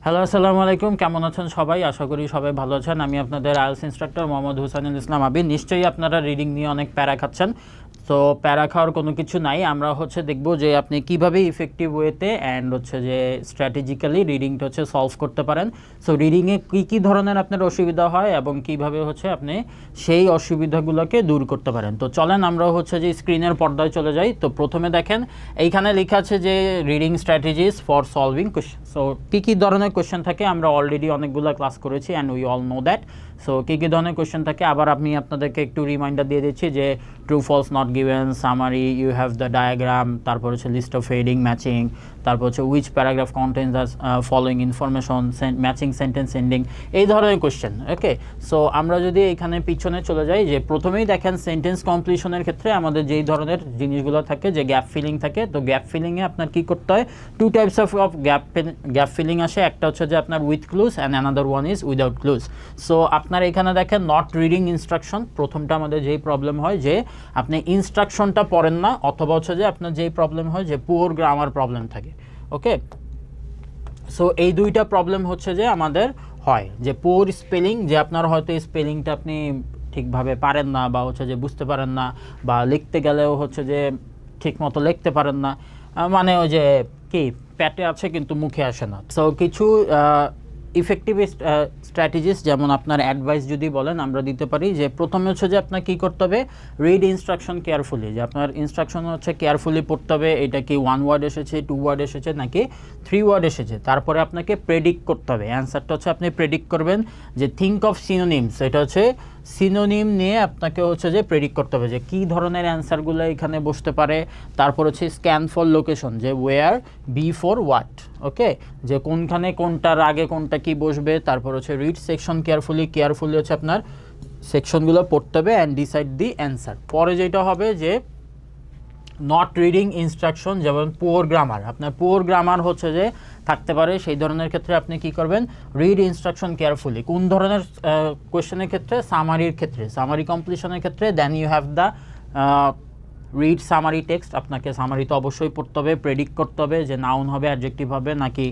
Hello, আসসালামু আলাইকুম। কেমন আছেন সবাই? আশা করি সবাই ভালো আছেন। আমি আপনাদের আইএলটিএস ইনস্ট্রাক্টর মোহাম্মদ হুসাইনুল ইসলাম আবির। নিশ্চয়ই আপনারা রিডিং নিয়ে অনেক প্যারা খাচ্ছেন। তো প্যারা খাওয়ার কোনো কিছু নাই। আমরা দেখব যে আপনি কিভাবে ইফেক্টিভ ওয়েতে অ্যান্ড যে স্ট্র্যাটেজিক্যালি রিডিংটা সলভ করতে পারেন। সো রিডিংয়ে কী ধরনের আপনার অসুবিধা হয় এবং কিভাবে আপনি সেই অসুবিধাগুলোকে দূর করতে পারেন। তো চলেন আমরা যে স্ক্রিনের পর্দায় চলে যাই। তো প্রথমে দেখেন এইখানে লেখা আছে যে reading strategies for solving question. So কী ধরনের কোয়েশ্চেন থাকে আমরা অলরেডি অনেকগুলো ক্লাস করেছি and we all know that. So কী ধরনের কোয়েশ্চেন থাকে আবার আমি আপনাদেরকে একটু রিমাইন্ডার দিয়ে দিচ্ছি যে true false not given, summary, you have the diagram, তারপর লিস্ট অফ হেডিং ম্যাচিং, তারপর which paragraph contains the following information, matching sentence ending, এই ধরনের কোয়েশ্চেন। ওকে, সো আমরা যদি এখানে পিছনে চলে যাই যে প্রথমেই দেখেন সেন্টেন্স কমপ্লিশনের ক্ষেত্রে আমাদের যেই ধরনের জিনিসগুলো থাকে যে গ্যাপ ফিলিং থাকে। তো গ্যাপ ফিলিংয়ে আপনার কী করতে হয়, two types of gap filling আসে। একটা যে আপনার with clues and another one is without clues. So আপনার এখানে দেখেন নট রিডিং ইনস্ট্রাকশন। প্রথমটা আমাদের যেই প্রবলেম হয় যে আপনি ইনস্ট্রাকশনটা পড়েন না, অথবা যে আপনার যেই প্রবলেম হয় যে পুওর গ্রামার প্রবলেম থাকে। ওকে, সো এই দুইটা প্রবলেম যে আমাদের হয় যে পুওর স্পেলিং, যে আপনার হয়তো স্পেলিংটা আপনি ঠিকভাবে পারেন না বা যে বুঝতে পারেন না, বা লিখতে গেলেও যে ঠিক মতো লিখতে পারেন না, মানে ওই যে কি প্যাটে আছে কিন্তু মুখে আসে না। সো কিছু ইফেক্টিভ স্ট্র্যাটেজিস যেমন আপনার অ্যাডভাইস যদি বলেন আমরা দিতে পারি যে প্রথমে যে আপনার কী করতে হবে, রিড ইনস্ট্রাকশন কেয়ারফুলি। যে আপনার ইনস্ট্রাকশন কেয়ারফুলি পড়তে হবে, এটা কি 1 ওয়ার্ড এসেছে, 2 ওয়ার্ড এসেছে নাকি 3 ওয়ার্ড এসেছে। তারপরে আপনাকে প্রেডিক্ট করতে হবে। অ্যান্সারটা আপনি প্রেডিক্ট করবেন যে থিঙ্ক অফ সিনোনিমস, এটা সিনোনিম নিয়ে আপনাকে যে প্রেডিক্ট করতে হবে যে কী ধরনের অ্যান্সারগুলো এখানে বসতে পারে। তারপর স্ক্যান ফর লোকেশন, যে ওয়্যার বি ফর হোয়াট। ওকে, যে কোনখানে কোনটার আগে কোনটা কি বসবে। তারপর রিড সেকশন কেয়ারফুলি আপনার সেকশনগুলো পড়তে হবে অ্যান্ড ডিসাইড দি অ্যান্সার। পরে যেটা হবে যে নট রিডিং ইনস্ট্রাকশন, যেমন পুওর গ্রামার, আপনার পুওর গ্রামার যে থাকতে পারে, সেই ধরনের ক্ষেত্রে আপনি কি করবেন, রিড ইনস্ট্রাকশন কেয়ারফুলি। কোন ধরনের কোয়েশ্চেনের ক্ষেত্রে, সামারির ক্ষেত্রে, সামারি কমপ্লিশনের ক্ষেত্রে then you have the read summary text. আপনাকে সামারি তো অবশ্যই পড়তে হবে, প্রেডিক্ট করতে হবে যে নাউন হবে, অ্যাডজেক্টিভ হবে নাকি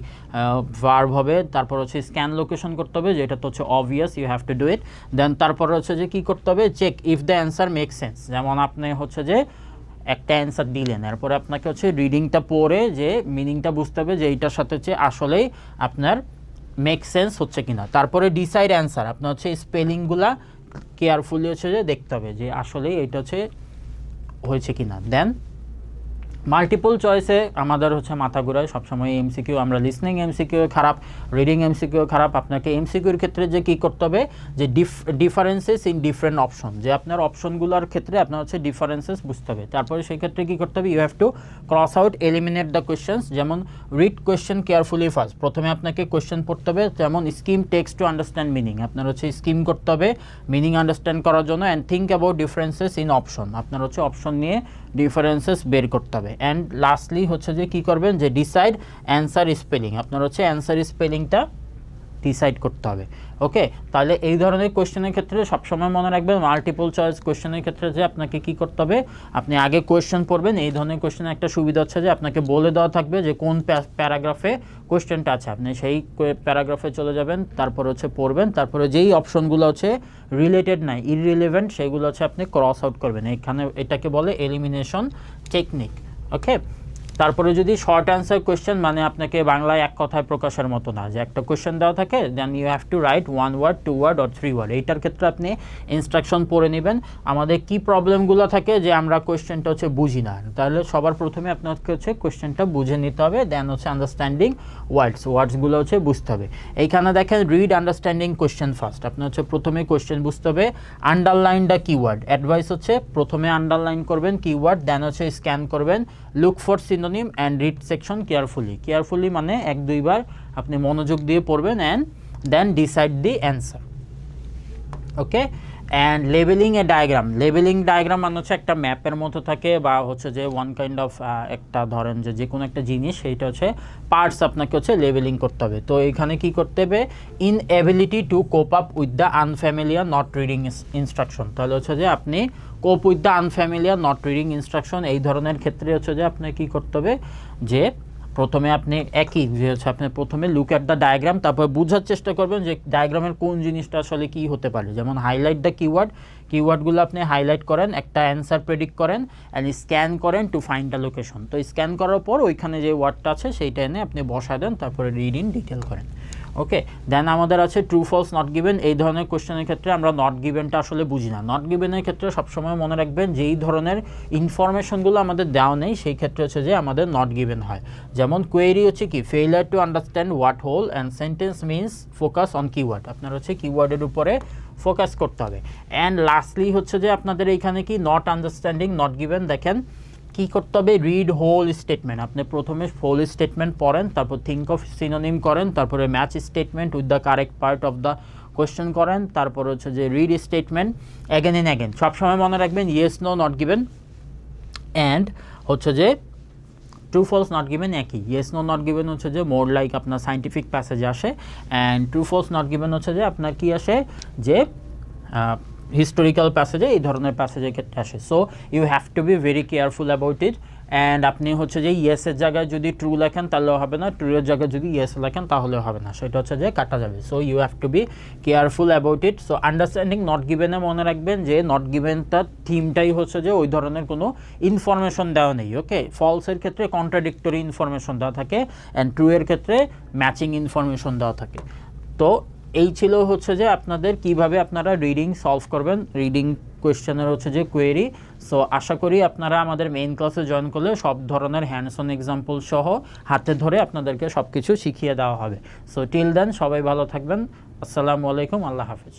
ভার্ব হবে। তারপর স্ক্যান লোকেশন করতে হবে, যেটা তো obvious, you have to do it. Then তারপর যে কী করতে হবে, check if the answer make sense. যেমন আপনি যে একটা অ্যান্সার দিলেন, এরপরে আপনাকে রিডিংটা পড়ে যে মিনিংটা বুঝতে হবে যে এইটার সাথে আসলেই আপনার মেক সেন্স হচ্ছে কিনা। তারপরে ডিসাইড অ্যান্সার, আপনার স্পেলিংগুলা কেয়ারফুলি যে দেখতে হবে যে আসলেই এটা হয়েছে কিনা। দেন মাল্টিপল চয়েসে আমাদের মাথা ঘুরায় সবসময় এমসিকিউ। আমরা লিসনিং এমসিকিউ খারাপ, রিডিং এমসিকিউ খারাপ। আপনাকে এমসিকিউর ক্ষেত্রে যে কী করতে হবে, যে ডিফারেন্সেস ইন ডিফারেন্ট অপশন, যে আপনার অপশনগুলোর ক্ষেত্রে আপনার ডিফারেন্সেস বুঝতে হবে। তারপরে সেই ক্ষেত্রে কী করতে হবে, you have to cross out, eliminate the questions. যেমন রিড কোয়েশ্চেন কেয়ারফুলি ফার্স্ট, প্রথমে আপনাকে কোয়েশ্চেন পড়তে হবে। যেমন skim text to understand meaning, আপনার স্কিম করতে হবে মিনিং আন্ডারস্ট্যান্ড করার জন্য। And think about differences in option, আপনার অপশন নিয়ে ডিফারেন্সেস বের করতে হবে। অ্যান্ড লাস্টলি যে কী করবেন, যে ডিসাইড অ্যান্সার স্পেলিং, আপনার অ্যান্সার স্পেলিংটা ডিসাইড করতে হবে। ওকে, তাহলে এই ধরনের কোয়েশ্চেনের ক্ষেত্রে সবসময় মনে রাখবেন, মাল্টিপল চয়েস কোয়েশ্চেনের ক্ষেত্রে যে আপনাকে কী করতে হবে, আপনি আগে কোয়েশ্চেন পড়বেন। এই ধরনের কোয়েশ্চেনের একটা সুবিধা যে আপনাকে বলে দেওয়া থাকবে যে কোন প্যারাগ্রাফে কোয়েশ্চেনটা আছে, আপনি সেই প্যারাগ্রাফে চলে যাবেন, তারপর পড়বেন, তারপরে যেই অপশনগুলো রিলেটেড নাই, ইররিলেভেন্ট, সেইগুলো আপনি ক্রস আউট করবেন। এখানে এটাকে বলে এলিমিনেশন টেকনিক। ওকে, তারপরে যদি শর্ট অ্যান্সার কোয়েশ্চেন, মানে আপনাকে বাংলায় এক কথায় প্রকাশের মতো না, যে একটা কোয়েশ্চেন দেওয়া থাকে then you have to write 1 word, 2 word or 3 word. এইটার ক্ষেত্রে আপনি ইনস্ট্রাকশন পড়ে নেবেন। আমাদের কি প্রবলেমগুলো থাকে যে আমরা কোয়েশ্চেনটা বুঝি না, তাহলে সবার প্রথমে আপনাকে কোয়েশ্চেনটা বুঝে নিতে হবে। দেন আন্ডারস্ট্যান্ডিং ওয়ার্ডসগুলো বুঝতে হবে। এইখানে দেখেন রিড আন্ডারস্ট্যান্ডিং কোয়েশ্চেন ফার্স্ট, আপনার প্রথমে কোয়েশ্চেন বুঝতে হবে। আন্ডারলাইন দ্য কিওয়ার্ড, অ্যাডভাইস প্রথমে আন্ডারলাইন করবেন কিওয়ার্ড, দেন স্ক্যান করবেন। Look for synonym and read section carefully মানে 1-2 বার আপনি মনোযোগ দিয়ে পড়বেন। And then decide the answer. Okay, and labelling a diagram, মানে একটা ম্যাপের মতো থাকে, বা যে ওয়ান কাইন্ড অফ একটা ধরেন যে কোনো একটা জিনিস, সেইটা পার্টস আপনাকে লেবেলিং করতে হবে। তো এখানে কি করতে হবে, in ability to cope up with the unfamiliar not reading instruction. তাহলে যে আপনি কোপ with the unfamiliar not reading instruction, এই ধরনের ক্ষেত্রে যে আপনাকে কী করতে হবে, যে প্রথমে আপনি একই যে হচ্ছে আপনি প্রথমে লুক অ্যাট দ্য ডায়াগ্রাম, তারপর বোঝার চেষ্টা করবেন যে ডায়াগ্রামের কোন জিনিসটা আসলে কি হতে পারে। যেমন হাইলাইট দ্য কিওয়ার্ডগুলো আপনি হাইলাইট করেন, একটা অ্যান্সার প্রেডিক্ট করেন অ্যান্ড স্ক্যান করেন টু ফাইন্ড দ্য লোকেশন। তো স্ক্যান করার পর ওইখানে যে ওয়ার্ডটা আছে সেইটা এনে আপনি বসা দেন, তারপরে রিড ইন ডিটেল করেন। ওকে, দেন আমাদের আছে ট্রু ফলস নট গিভেন। এই ধরনের কোশ্চেনের ক্ষেত্রে আমরা নট গিভেনটা আসলে বুঝি না। নট গিভেনের ক্ষেত্রে সবসময় মনে রাখবেন যেই ধরনের ইনফরমেশনগুলো আমাদের দেওয়া নেই সেই ক্ষেত্রে হচ্ছে যে আমাদের নট গিভেন হয়। যেমন কোয়েরি হচ্ছে কি failure to understand what whole and sentence means focus on keyword, আপনার হচ্ছে কিওয়ার্ডের উপরে ফোকাস করতে হবে। অ্যান্ড লাস্টলি হচ্ছে যে আপনাদের এইখানে কি নট আন্ডারস্ট্যান্ডিং নট গিভেন, দেখেন কী করতে হবে, রিড হোল স্টেটমেন্ট। আপনি প্রথমে হোল স্টেটমেন্ট পড়েন, তারপর থিঙ্ক অফ সিনোনিম করেন, তারপরে match statement with the correct part of the question করেন, তারপর হচ্ছে যে read statement again and again. সবসময় মনে রাখবেন yes no not given and হচ্ছে যে ট্রু ফলস নট গিভেন একই। ইয়েস নো নট গিভেন হচ্ছে যে মোর লাইক আপনার সাইন্টিফিক প্যাসেজে আসে, and true false not given হচ্ছে যে আপনার কি আসে যে হিস্টোরিক্যাল প্যাসেজে, এই ধরনের প্যাসেজের ক্ষেত্রে আসে। So you have to be very careful about it. And আপনি হচ্ছে যে ইয়েসের জায়গায় যদি ট্রু লেখেন তাহলেও হবে না, ট্রুয়ের জায়গায় যদি ইয়েস লেখেন তাহলেও হবে না, সেটা হচ্ছে যে কাটা যাবে। So you have to be careful about it. So understanding not গিভেনে মনে রাখবেন যে নট গিভেনটার থিমটাই হচ্ছে যে ওই ধরনের কোনো ইনফরমেশন দেওয়া নেই। ওকে, ফলসের ক্ষেত্রে কন্ট্রাডিক্টরি ইনফরমেশন দেওয়া থাকে, অ্যান্ড ট্রুয়ের ক্ষেত্রে ম্যাচিং ইনফরমেশন দেওয়া থাকে। তো এই ছিল হচ্ছে যে আপনাদের কিভাবে আপনারা রিডিং সলভ করবেন, রিডিং কোয়েশ্চেনের হচ্ছে যে কোয়েরি। সো আশা করি আপনারা আমাদের মেইন ক্লাসে জয়েন করলে সব ধরনের হ্যান্ডস অন এক্সাম্পল সহ হাতে ধরে আপনাদেরকে সব কিছু শিখিয়ে দেওয়া হবে। সো টিল দেন সবাই ভালো থাকবেন। আসসালামু আলাইকুম, আল্লাহ হাফেজ।